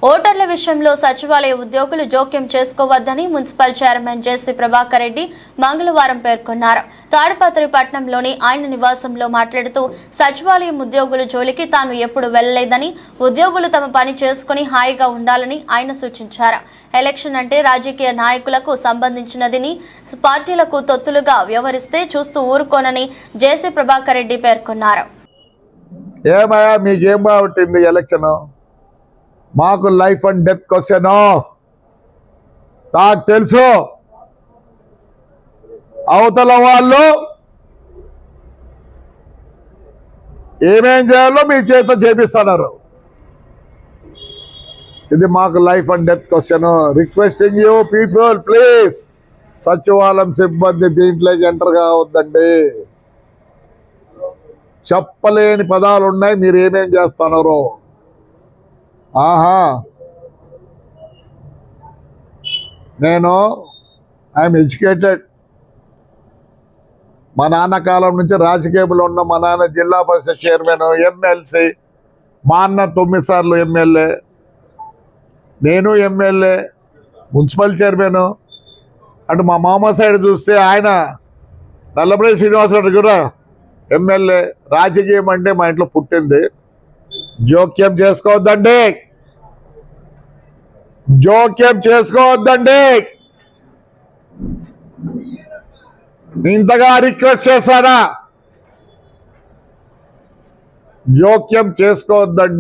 ఓటర్ల విషయంలో సచివాలయ ఉద్యోగులు జోక్యం చేసుకోవద్దని మున్సిపల్ చైర్మన్ జేసీ ప్రభాకర్ రెడ్డి మంగళవారం పేర్కొన్నారు. తాడిపత్రి పట్టణంలోని ఆయన నివాసంలో మాట్లాడుతూ సచివాలయం ఉద్యోగుల జోలికి తాను ఎప్పుడు వెళ్లలేదని, ఉద్యోగులు తమ పని చేసుకుని హాయిగా ఉండాలని ఆయన సూచించారు. ఎలక్షన్ అంటే రాజకీయ నాయకులకు సంబంధించినదని, పార్టీలకు తొత్తులుగా వ్యవహరిస్తే చూస్తూ ఊరుకోనని జేసీ ప్రభాకర్ రెడ్డి పేర్కొన్నారు. ఏమయ్యా మీకేం బాగుంటుంది ఎలక్షన్? మాకు లైఫ్ అండ్ డెత్ క్వశ్చన్ నాకు తెలుసు. అవతల వాళ్ళు ఏమేం చేయాలో మీ చేత చేపిస్తున్నారు. ఇది మాకు life and death question. Requesting you people, please సచివాలయం సిబ్బంది దీంట్లోకి ఎంటర్ కావద్దండి. చెప్పలేని పదాలు ఉన్నాయి, మీరు ఏమేం చేస్తున్నారు. నేను ఐఎమ్ ఎడ్యుకేటెడ్. మా నాన్న కాలం నుంచి రాజకీయంలో ఉన్న మా నాన్న జిల్లా పరిషత్ చైర్మన్, ఎమ్మెల్సీ. మా అన్న 9 సార్లు ఎమ్మెల్యే, నేను ఎమ్మెల్యే, మున్సిపల్ చైర్మన్. అటు మా మామ సైడ్ చూస్తే ఆయన నల్లపల్లి శ్రీనివాసరెడ్డి కూడా ఎమ్మెల్యే. రాజకీయం అంటే మా ఇంట్లో పుట్టింది. జోక్యం చేసుకోవద్దండి, జోక్యం చేసుకోవద్దండి. ఇంతగా రిక్వెస్ట్ చేశారా? జోక్యం చేసుకోవద్దండి.